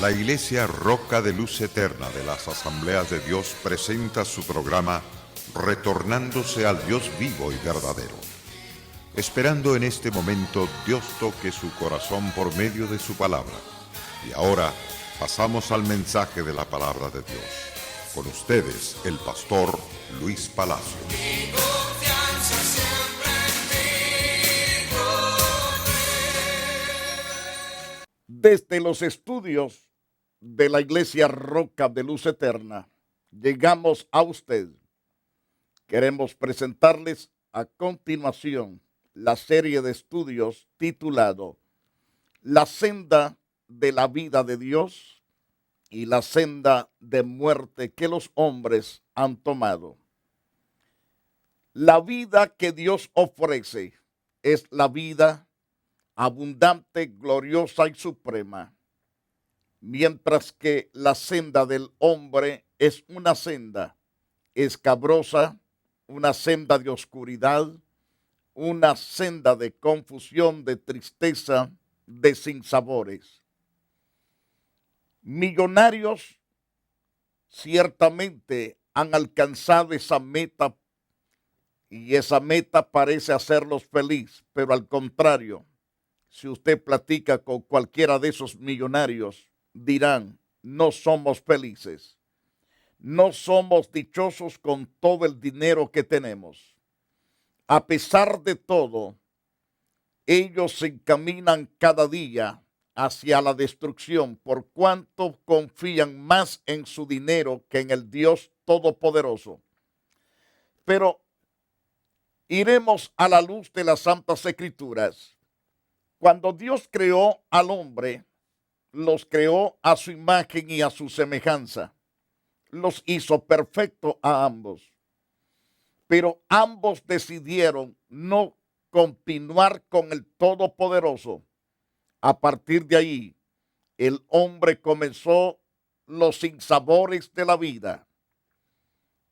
La Iglesia Roca de Luz Eterna de las Asambleas de Dios presenta su programa Retornándose al Dios vivo y verdadero. Esperando en este momento Dios toque su corazón por medio de su palabra. Y ahora pasamos al mensaje de la palabra de Dios. Con ustedes, el pastor Luis Palacio. Desde los estudios de la Iglesia Roca de Luz Eterna, llegamos a usted. Queremos presentarles a continuación la serie de estudios titulado La senda de la vida de Dios y la senda de muerte que los hombres han tomado. La vida que Dios ofrece es la vida abundante, gloriosa y suprema, mientras que la senda del hombre es una senda escabrosa, una senda de oscuridad, una senda de confusión, de tristeza, de sinsabores. Millonarios ciertamente han alcanzado esa meta y esa meta parece hacerlos feliz, pero al contrario, si usted platica con cualquiera de esos millonarios, dirán, no somos felices, no somos dichosos con todo el dinero que tenemos. A pesar de todo, ellos se encaminan cada día hacia la destrucción por cuanto confían más en su dinero que en el Dios Todopoderoso. Pero iremos a la luz de las Santas Escrituras. Cuando Dios creó al hombre, los creó a su imagen y a su semejanza. Los hizo perfectos a ambos. Pero ambos decidieron no continuar con el Todopoderoso. A partir de ahí, el hombre comenzó los sinsabores de la vida.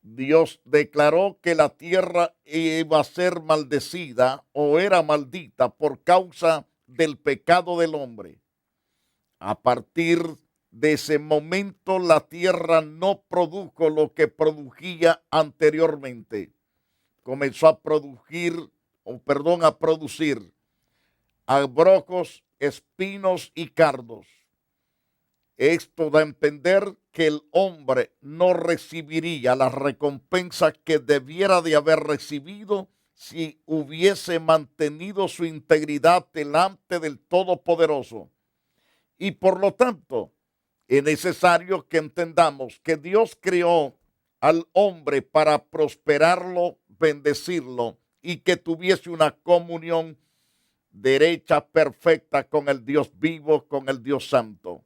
Dios declaró que la tierra iba a ser maldecida o era maldita por causa del pecado del hombre. A partir de ese momento la tierra no produjo lo que producía anteriormente. Comenzó a producir abrojos, espinos y cardos. Esto da a entender que el hombre no recibiría la recompensa que debiera de haber recibido si hubiese mantenido su integridad delante del Todopoderoso. Y por lo tanto, es necesario que entendamos que Dios creó al hombre para prosperarlo, bendecirlo y que tuviese una comunión derecha, perfecta con el Dios vivo, con el Dios santo.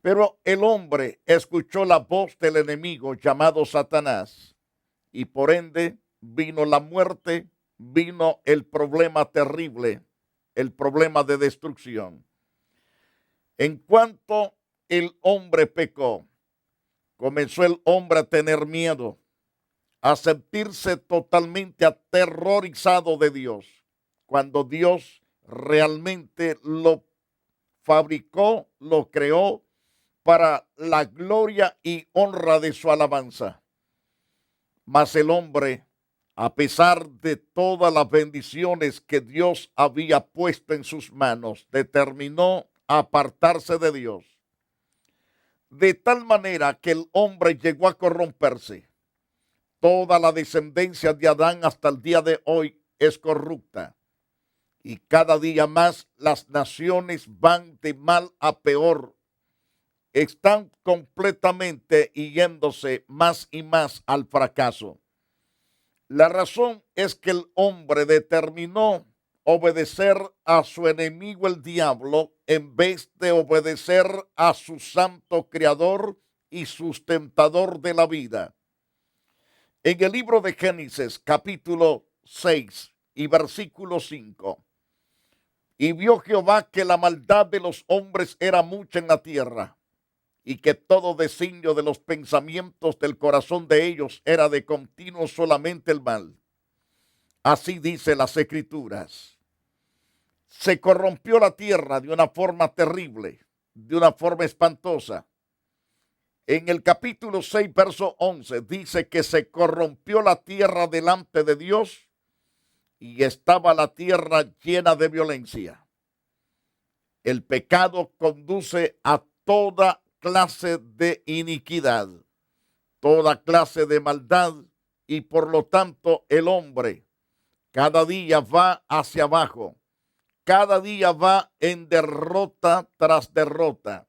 Pero el hombre escuchó la voz del enemigo llamado Satanás y por ende vino la muerte, vino el problema terrible, el problema de destrucción. En cuanto el hombre pecó, comenzó el hombre a tener miedo, a sentirse totalmente aterrorizado de Dios, cuando Dios realmente lo fabricó, lo creó para la gloria y honra de su alabanza. Mas el hombre, a pesar de todas las bendiciones que Dios había puesto en sus manos, determinó apartarse de Dios. De tal manera que el hombre llegó a corromperse. Toda la descendencia de Adán hasta el día de hoy es corrupta. Y cada día más las naciones van de mal a peor. Están completamente yéndose más y más al fracaso. La razón es que el hombre determinó obedecer a su enemigo el diablo en vez de obedecer a su santo creador y sustentador de la vida. En el libro de Génesis, capítulo 6 y versículo 5, y vio Jehová que la maldad de los hombres era mucha en la tierra, y que todo designio de los pensamientos del corazón de ellos era de continuo solamente el mal. Así dice las Escrituras. Se corrompió la tierra de una forma terrible. de una forma espantosa. En el capítulo 6, verso 11, dice que se corrompió la tierra delante de Dios y estaba la tierra llena de violencia. El pecado conduce a toda clase de iniquidad, toda clase de maldad, y por lo tanto el hombre cada día va hacia abajo, cada día va en derrota tras derrota.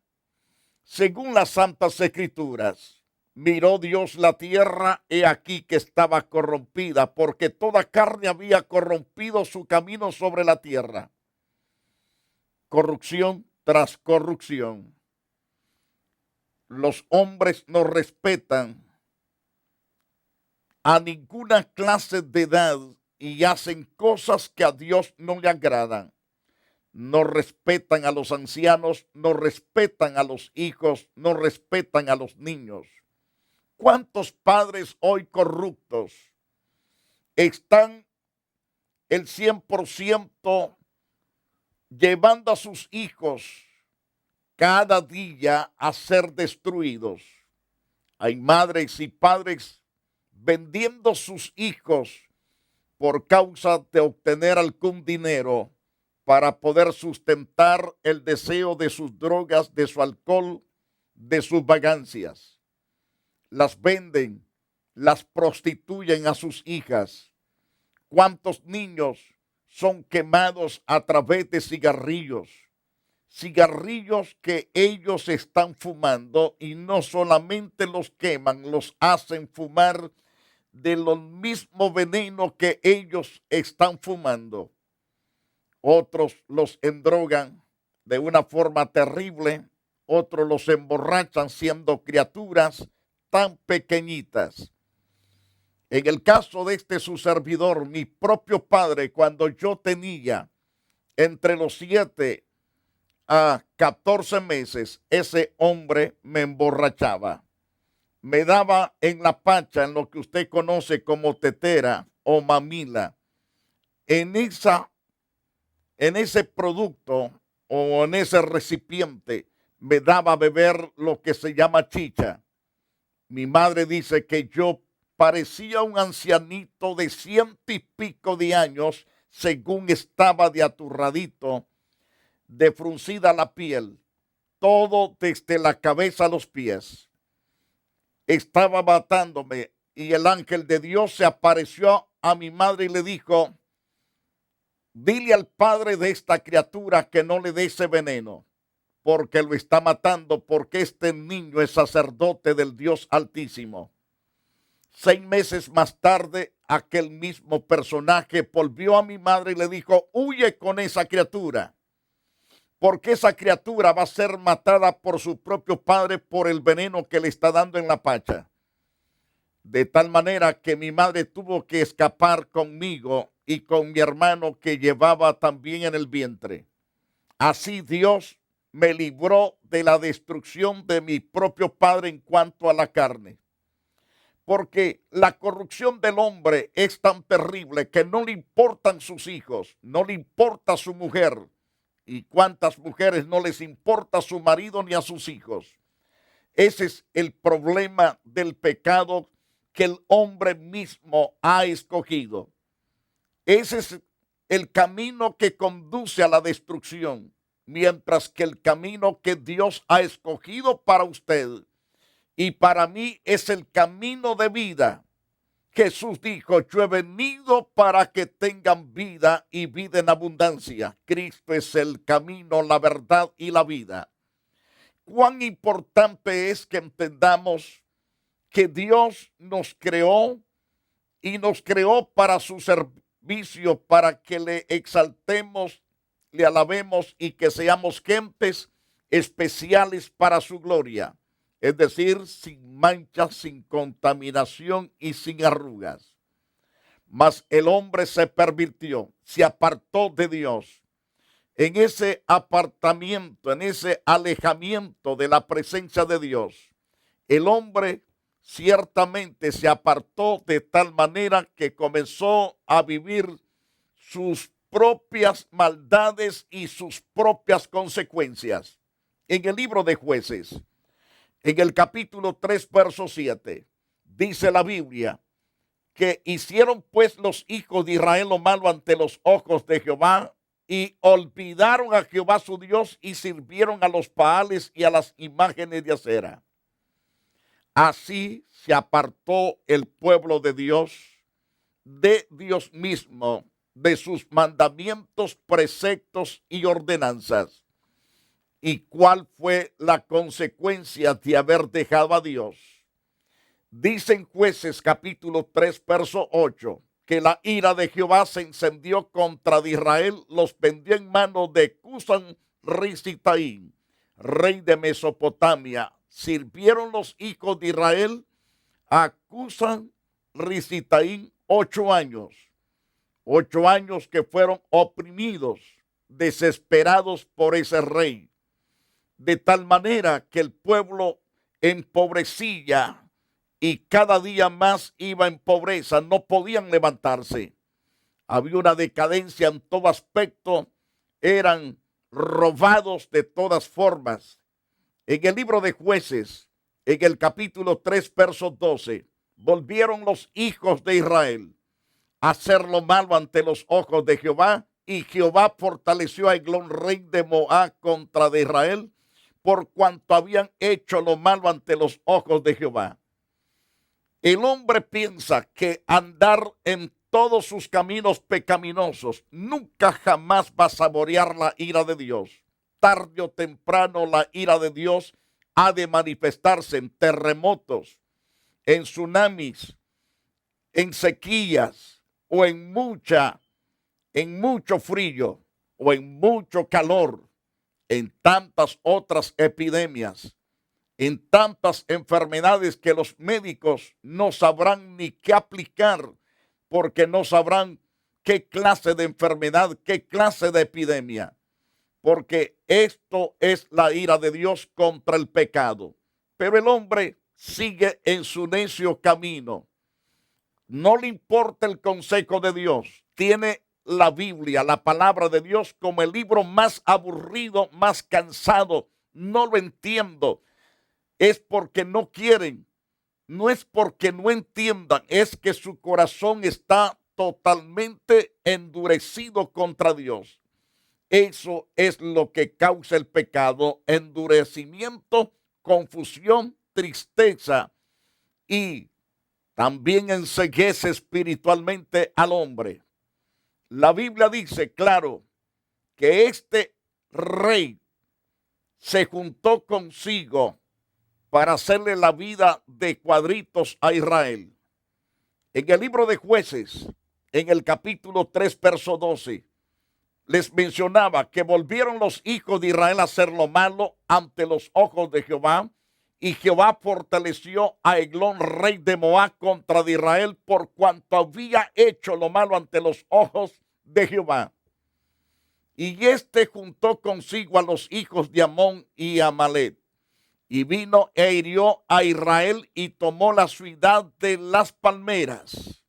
Según las Santas Escrituras, miró Dios la tierra, he aquí que estaba corrompida, porque toda carne había corrompido su camino sobre la tierra. Corrupción tras corrupción. Los hombres no respetan a ninguna clase de edad y hacen cosas que a Dios no le agradan. No respetan a los ancianos, no respetan a los hijos, no respetan a los niños. ¿Cuántos padres hoy corruptos están el 100% llevando a sus hijos cada día a ser destruidos? Hay madres y padres vendiendo sus hijos por causa de obtener algún dinero para poder sustentar el deseo de sus drogas, de su alcohol, de sus vagancias. Las venden, las prostituyen a sus hijas. ¿Cuántos niños son quemados a través de cigarrillos? Cigarrillos que ellos están fumando, y no solamente los queman, los hacen fumar de lo mismo veneno que ellos están fumando. Otros los endrogan de una forma terrible, otros los emborrachan siendo criaturas tan pequeñitas. En el caso de su servidor, mi propio padre, cuando yo tenía entre los 7 a 14 meses, ese hombre me emborrachaba. Me daba en la pacha, en lo que usted conoce como tetera o mamila. En ese producto o en ese recipiente me daba a beber lo que se llama chicha. Mi madre dice que yo parecía un ancianito de 100 y pico de años, según estaba de aturradito, de fruncida la piel, todo desde la cabeza a los pies. Estaba matándome, y el ángel de Dios se apareció a mi madre y le dijo: dile al padre de esta criatura que no le dé ese veneno, porque lo está matando, porque este niño es sacerdote del Dios Altísimo. 6 meses más tarde, aquel mismo personaje volvió a mi madre y le dijo: huye con esa criatura, porque esa criatura va a ser matada por su propio padre por el veneno que le está dando en la pacha. De tal manera que mi madre tuvo que escapar conmigo y con mi hermano que llevaba también en el vientre. Así Dios me libró de la destrucción de mi propio padre en cuanto a la carne. Porque la corrupción del hombre es tan terrible que no le importan sus hijos, no le importa su mujer. ¿Y cuántas mujeres no les importa a su marido ni a sus hijos? Ese es el problema del pecado que el hombre mismo ha escogido. Ese es el camino que conduce a la destrucción, mientras que el camino que Dios ha escogido para usted y para mí es el camino de vida. Jesús dijo: yo he venido para que tengan vida y vida en abundancia. Cristo es el camino, la verdad y la vida. Cuán importante es que entendamos que Dios nos creó y nos creó para su servicio, para que le exaltemos, le alabemos y que seamos gentes especiales para su gloria. Es decir, sin manchas, sin contaminación y sin arrugas. Mas el hombre se pervirtió, se apartó de Dios. En ese apartamiento, en ese alejamiento de la presencia de Dios, el hombre ciertamente se apartó de tal manera que comenzó a vivir sus propias maldades y sus propias consecuencias. En el libro de Jueces, en el capítulo 3, verso 7, dice la Biblia que hicieron pues los hijos de Israel lo malo ante los ojos de Jehová y olvidaron a Jehová su Dios y sirvieron a los Baales y a las imágenes de acera. Así se apartó el pueblo de Dios mismo, de sus mandamientos, preceptos y ordenanzas. ¿Y cuál fue la consecuencia de haber dejado a Dios? Dicen Jueces capítulo 3, verso 8, que la ira de Jehová se encendió contra de Israel, los vendió en manos de Cusán Risitaín, rey de Mesopotamia. Sirvieron los hijos de Israel a Cusán Risitaín 8 años. 8 años que fueron oprimidos, desesperados por ese rey. De tal manera que el pueblo empobrecía y cada día más iba en pobreza, no podían levantarse. Había una decadencia en todo aspecto, eran robados de todas formas. En el libro de Jueces, en el capítulo 3, verso 12, volvieron los hijos de Israel a hacer lo malo ante los ojos de Jehová, y Jehová fortaleció a Eglón, rey de Moab, contra de Israel, por cuanto habían hecho lo malo ante los ojos de Jehová. El hombre piensa que andar en todos sus caminos pecaminosos nunca jamás va a saborear la ira de Dios. Tarde o temprano la ira de Dios ha de manifestarse en terremotos, en tsunamis, en sequías o en mucho frío o en mucho calor, en tantas otras epidemias, en tantas enfermedades que los médicos no sabrán ni qué aplicar, porque no sabrán qué clase de enfermedad, qué clase de epidemia, porque esto es la ira de Dios contra el pecado. Pero el hombre sigue en su necio camino. No le importa el consejo de Dios. Tiene la Biblia, la palabra de Dios, como el libro más aburrido, más cansado. No lo entiendo. Es porque no quieren, no es porque no entiendan, es que su corazón está totalmente endurecido contra Dios. Eso es lo que causa el pecado: endurecimiento, confusión, tristeza, y también enceguece espiritualmente al hombre. La Biblia dice claro que este rey se juntó consigo para hacerle la vida de cuadritos a Israel. En el libro de Jueces, en el capítulo 3, verso 12, les mencionaba que volvieron los hijos de Israel a hacer lo malo ante los ojos de Jehová, y Jehová fortaleció a Eglón, rey de Moab, contra de Israel, por cuanto había hecho lo malo ante los ojos de Jehová. Y este juntó consigo a los hijos de Amón y Amalek, y vino e hirió a Israel y tomó la ciudad de las palmeras.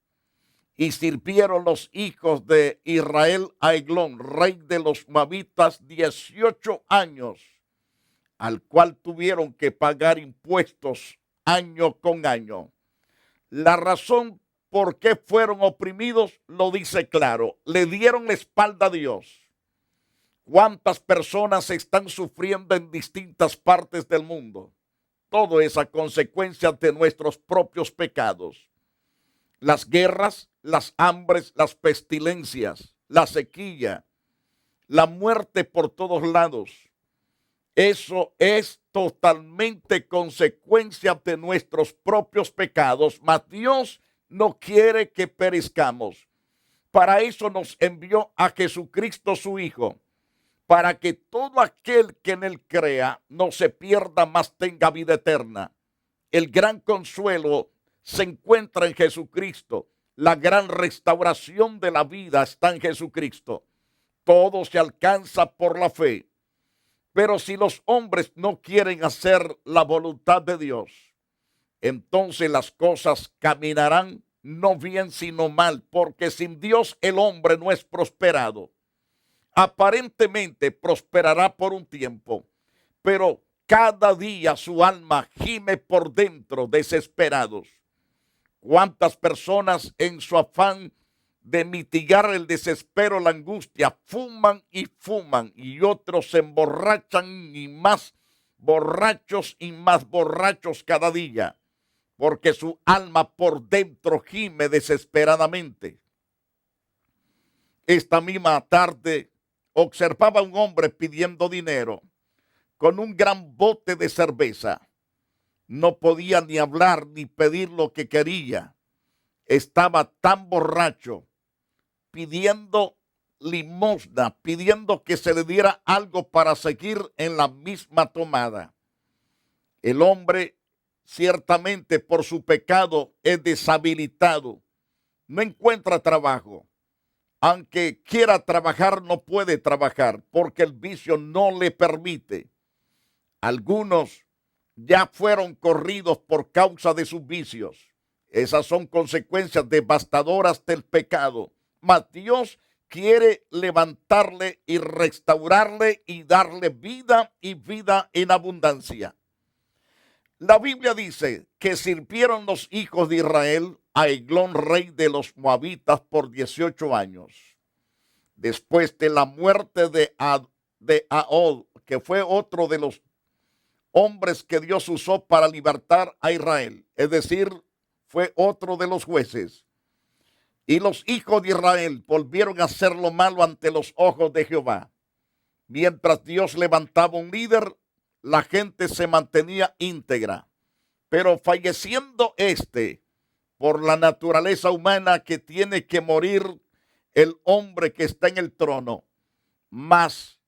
Y sirvieron los hijos de Israel a Eglón, rey de los moabitas, 18 años, al cual tuvieron que pagar impuestos año con año. La razón por qué fueron oprimidos lo dice claro: le dieron la espalda a Dios. ¿Cuántas personas están sufriendo en distintas partes del mundo? Todo es a consecuencia de nuestros propios pecados. Las guerras, las hambres, las pestilencias, la sequía, la muerte por todos lados. Eso es totalmente consecuencia de nuestros propios pecados, mas Dios no quiere que perezcamos. Para eso nos envió a Jesucristo su Hijo, para que todo aquel que en él crea no se pierda, mas tenga vida eterna. El gran consuelo se encuentra en Jesucristo. La gran restauración de la vida está en Jesucristo. Todo se alcanza por la fe. Pero si los hombres no quieren hacer la voluntad de Dios, entonces las cosas caminarán no bien sino mal, porque sin Dios el hombre no es prosperado. Aparentemente prosperará por un tiempo, pero cada día su alma gime por dentro desesperados. ¿Cuántas personas en su afán de mitigar el desespero, la angustia, fuman, y otros se emborrachan y más borrachos cada día, porque su alma por dentro gime desesperadamente? Esta misma tarde observaba a un hombre pidiendo dinero con un gran bote de cerveza. No podía ni hablar ni pedir lo que quería. Estaba tan borracho, pidiendo limosna, pidiendo que se le diera algo para seguir en la misma tomada. El hombre ciertamente por su pecado es deshabilitado, no encuentra trabajo. Aunque quiera trabajar, no puede trabajar porque el vicio no le permite. Algunos ya fueron corridos por causa de sus vicios. Esas son consecuencias devastadoras del pecado. Mas Dios quiere levantarle y restaurarle y darle vida y vida en abundancia. La Biblia dice que sirvieron los hijos de Israel a Eglón, rey de los moabitas, por 18 años. Después de la muerte de Ahod, que fue otro de los hombres que Dios usó para libertar a Israel, es decir, fue otro de los jueces. Y los hijos de Israel volvieron a hacer lo malo ante los ojos de Jehová. Mientras Dios levantaba un líder, la gente se mantenía íntegra. Pero falleciendo por la naturaleza humana que tiene que morir el hombre que está en el trono, más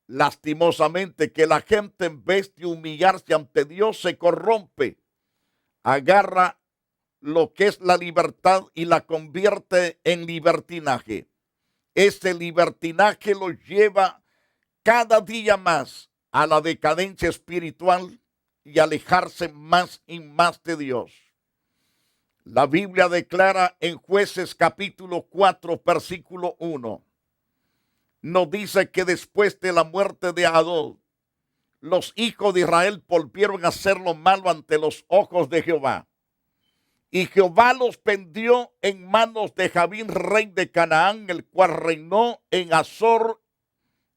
lastimosamente que la gente en vez de humillarse ante Dios se corrompe, agarra lo que es la libertad y la convierte en libertinaje. Ese libertinaje lo lleva cada día más a la decadencia espiritual y alejarse más y más de Dios. La Biblia declara en Jueces capítulo 4, versículo 1. Nos dice que después de la muerte de Ahod, los hijos de Israel volvieron a hacer lo malo ante los ojos de Jehová. Y Jehová los vendió en manos de Jabín, rey de Canaán, el cual reinó en Azor,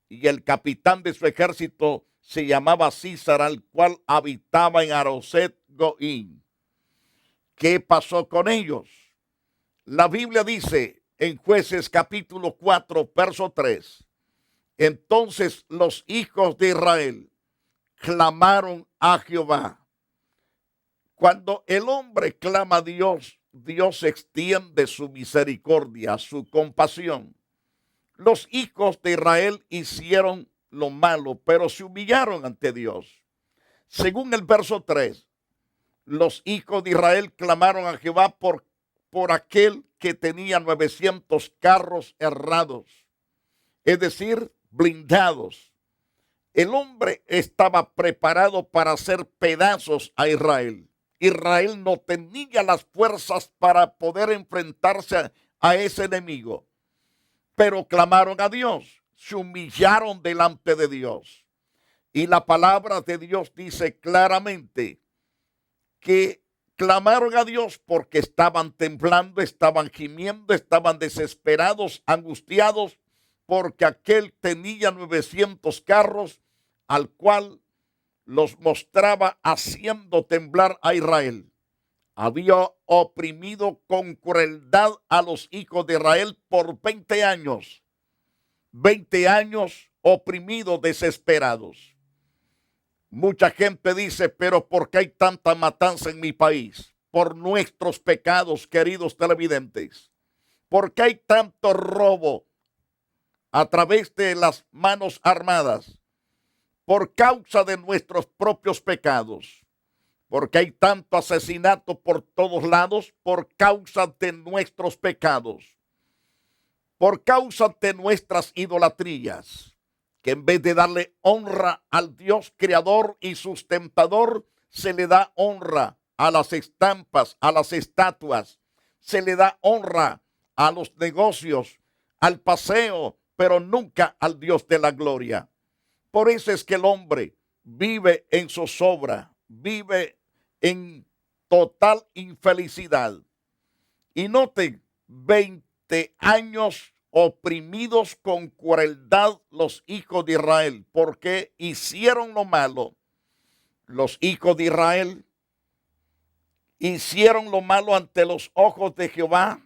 y el capitán de su ejército se llamaba Císara, el cual habitaba en Aroset Goín. ¿Qué pasó con ellos? La Biblia dice en Jueces capítulo 4, verso 3. Entonces los hijos de Israel clamaron a Jehová. Cuando el hombre clama a Dios, Dios extiende su misericordia, su compasión. Los hijos de Israel hicieron lo malo, pero se humillaron ante Dios. Según el verso 3, los hijos de Israel clamaron a Jehová por aquel que tenía 900 carros herrados, es decir, blindados. El hombre estaba preparado para hacer pedazos a Israel. Israel no tenía las fuerzas para poder enfrentarse a ese enemigo, pero clamaron a Dios, se humillaron delante de Dios. Y la palabra de Dios dice claramente que clamaron a Dios porque estaban temblando, estaban gimiendo, estaban desesperados, angustiados, porque aquel tenía 900 carros, al cual los mostraba haciendo temblar a Israel. Había oprimido con crueldad a los hijos de Israel por 20 años. 20 años oprimidos, desesperados. Mucha gente dice, pero ¿por qué hay tanta matanza en mi país? Por nuestros pecados, queridos televidentes. ¿Por qué hay tanto robo a través de las manos armadas? Por causa de nuestros propios pecados. Porque hay tanto asesinato por todos lados por causa de nuestros pecados. Por causa de nuestras idolatrías. Que en vez de darle honra al Dios creador y sustentador, se le da honra a las estampas, a las estatuas. Se le da honra a los negocios, al paseo, pero nunca al Dios de la gloria. Por eso es que el hombre vive en zozobra, vive en total infelicidad. Y noten, 20 años oprimidos con crueldad los hijos de Israel, porque hicieron lo malo. Los hijos de Israel hicieron lo malo ante los ojos de Jehová.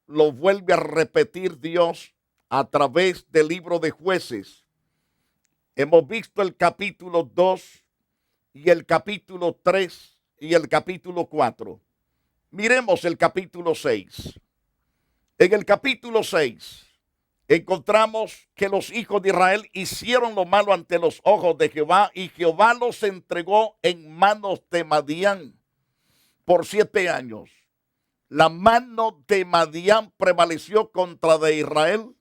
Lo vuelve a repetir Dios a través del libro de Jueces. Hemos visto el capítulo 2 y el capítulo 3 y el capítulo 4. Miremos el capítulo 6. En el capítulo 6 encontramos que los hijos de Israel hicieron lo malo ante los ojos de Jehová y Jehová los entregó en manos de Madián por 7 años. La mano de Madián prevaleció contra de Israel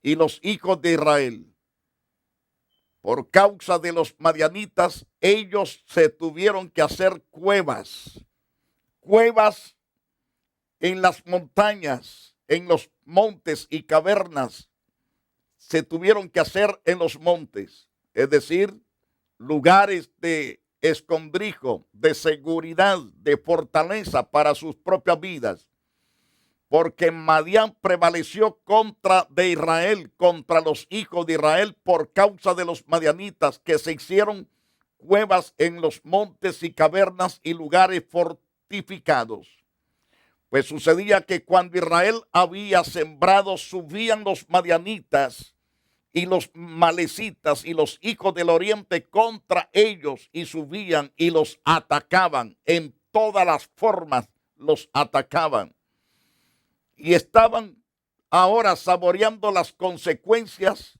y los hijos de Israel. Por causa de los madianitas, ellos se tuvieron que hacer cuevas en las montañas, en los montes y cavernas. Se tuvieron que hacer en los montes, es decir, lugares de escondrijo, de seguridad, de fortaleza para sus propias vidas. Porque Madián prevaleció contra de Israel, contra los hijos de Israel, por causa de los madianitas que se hicieron cuevas en los montes y cavernas y lugares fortificados. Pues sucedía que cuando Israel había sembrado, subían los madianitas y los malecitas y los hijos del oriente contra ellos y subían y los atacaban. En todas las formas los atacaban. Y estaban ahora saboreando las consecuencias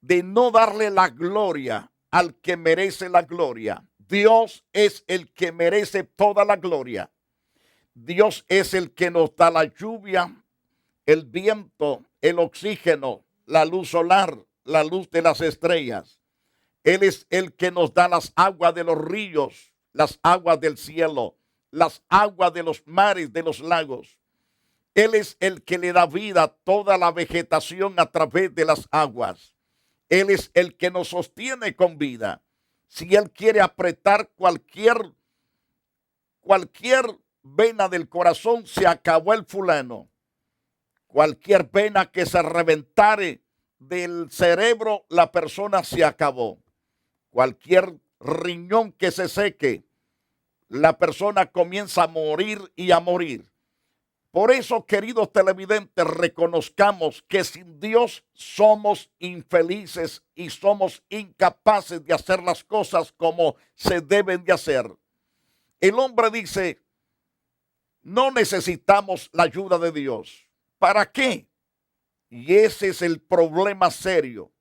de no darle la gloria al que merece la gloria. Dios es el que merece toda la gloria. Dios es el que nos da la lluvia, el viento, el oxígeno, la luz solar, la luz de las estrellas. Él es el que nos da las aguas de los ríos, las aguas del cielo, las aguas de los mares, de los lagos. Él es el que le da vida a toda la vegetación a través de las aguas. Él es el que nos sostiene con vida. Si Él quiere apretar cualquier vena del corazón, se acabó el fulano. Cualquier vena que se reventare del cerebro, la persona se acabó. Cualquier riñón que se seque, la persona comienza a morir y a morir. Por eso, queridos televidentes, reconozcamos que sin Dios somos infelices y somos incapaces de hacer las cosas como se deben de hacer. El hombre dice, no necesitamos la ayuda de Dios. ¿Para qué? Y ese es el problema serio.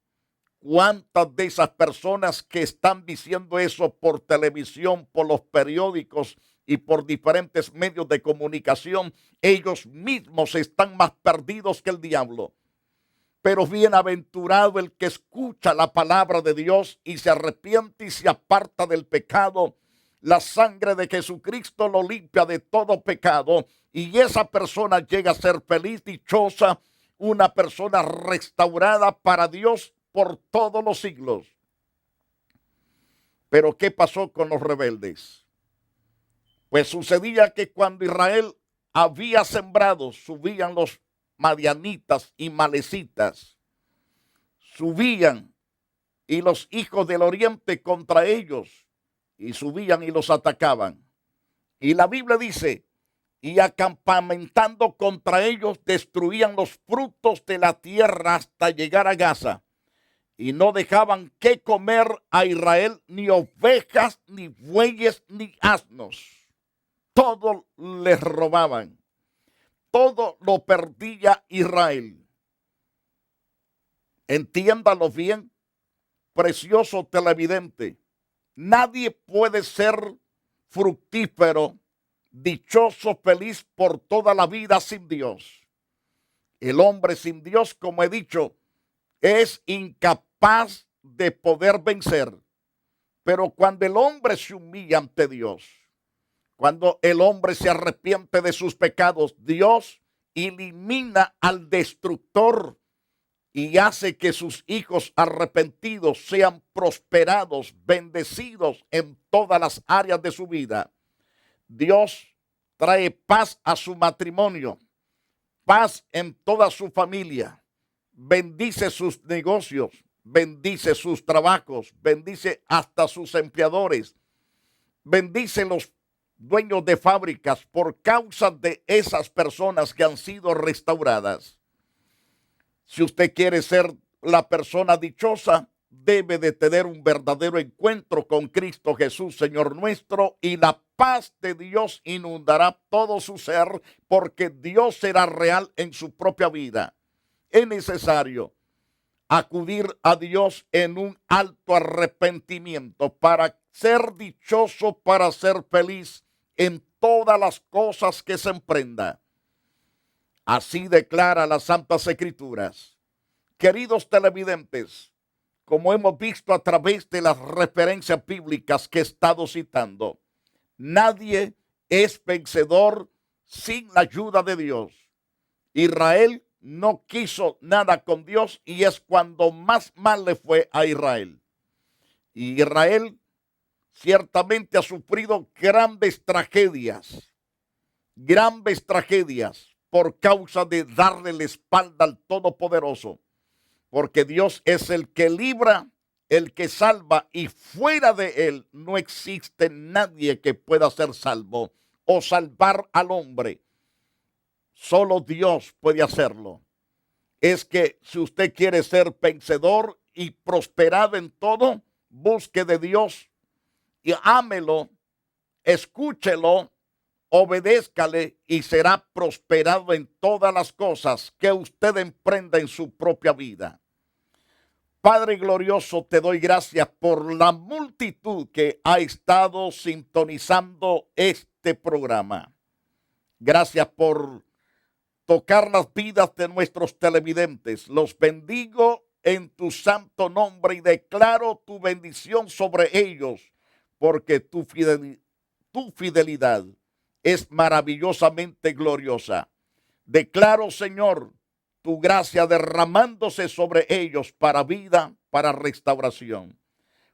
¿Cuántas de esas personas que están diciendo eso por televisión, por los periódicos y por diferentes medios de comunicación, ellos mismos están más perdidos que el diablo? Pero bienaventurado el que escucha la palabra de Dios y se arrepiente y se aparta del pecado. La sangre de Jesucristo lo limpia de todo pecado y esa persona llega a ser feliz, dichosa, una persona restaurada para Dios por todos los siglos. Pero ¿qué pasó con los rebeldes? Pues sucedía que cuando Israel había sembrado, subían los madianitas y malecitas, subían y los hijos del oriente contra ellos, y subían y los atacaban. Y la Biblia dice, y acampamentando contra ellos, destruían los frutos de la tierra hasta llegar a Gaza. Y no dejaban que comer a Israel ni ovejas, ni bueyes, ni asnos. Todo les robaban. Todo lo perdía Israel. Entiéndalo bien, precioso televidente. Nadie puede ser fructífero, dichoso, feliz por toda la vida sin Dios. El hombre sin Dios, como he dicho, es incapaz de poder vencer. Pero cuando el hombre se humilla ante Dios, cuando el hombre se arrepiente de sus pecados, Dios elimina al destructor y hace que sus hijos arrepentidos sean prosperados, bendecidos en todas las áreas de su vida. Dios trae paz a su matrimonio, paz en toda su familia, bendice sus negocios, bendice sus trabajos, bendice hasta sus empleadores, bendice los dueños de fábricas por causa de esas personas que han sido restauradas. Si usted quiere ser la persona dichosa, debe de tener un verdadero encuentro con Cristo Jesús, Señor nuestro, y la paz de Dios inundará todo su ser, porque Dios será real en su propia vida. Es necesario acudir a Dios en un alto arrepentimiento para ser dichoso, para ser feliz en todas las cosas que se emprenda. Así declara las Santas Escrituras. Queridos televidentes, como hemos visto a través de las referencias bíblicas que he estado citando, nadie es vencedor sin la ayuda de Dios. Israel no quiso nada con Dios y es cuando más mal le fue a Israel. Y Israel ciertamente ha sufrido grandes tragedias por causa de darle la espalda al Todopoderoso, porque Dios es el que libra, el que salva, y fuera de él no existe nadie que pueda ser salvo o salvar al hombre. Solo Dios puede hacerlo. Es que si usted quiere ser vencedor y prosperado en todo, busque de Dios y ámelo, escúchelo, obedézcale y será prosperado en todas las cosas que usted emprenda en su propia vida. Padre glorioso, te doy gracias por la multitud que ha estado sintonizando este programa. Gracias por tocar las vidas de nuestros televidentes. Los bendigo en tu santo nombre y declaro tu bendición sobre ellos, porque tu fidelidad es maravillosamente gloriosa. Declaro, Señor, tu gracia derramándose sobre ellos para vida, para restauración.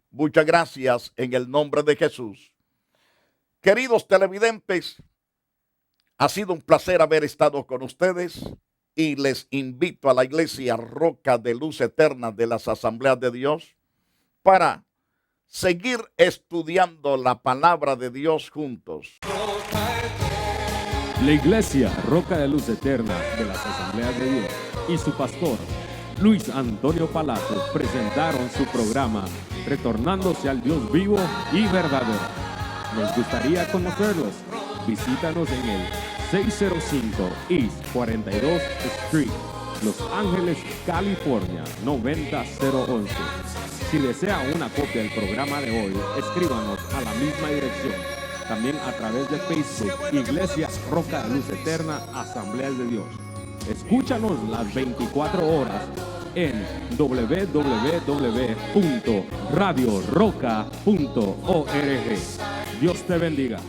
Muchas gracias en el nombre de Jesús. Queridos televidentes, ha sido un placer haber estado con ustedes y les invito a la iglesia Roca de Luz Eterna de las Asambleas de Dios para seguir estudiando la palabra de Dios juntos. La iglesia Roca de Luz Eterna de las Asambleas de Dios y su pastor Luis Antonio Palacio presentaron su programa Retornándose al Dios vivo y verdadero. Nos gustaría conocerlos. Visítanos en el 605 East 42 Street, Los Ángeles, California 90011. Si desea una copia del programa de hoy, escríbanos a la misma dirección. También a través de Facebook, Iglesia Roca de Luz Eterna, Asambleas de Dios. Escúchanos las 24 horas en www.radioroca.org. Dios te bendiga.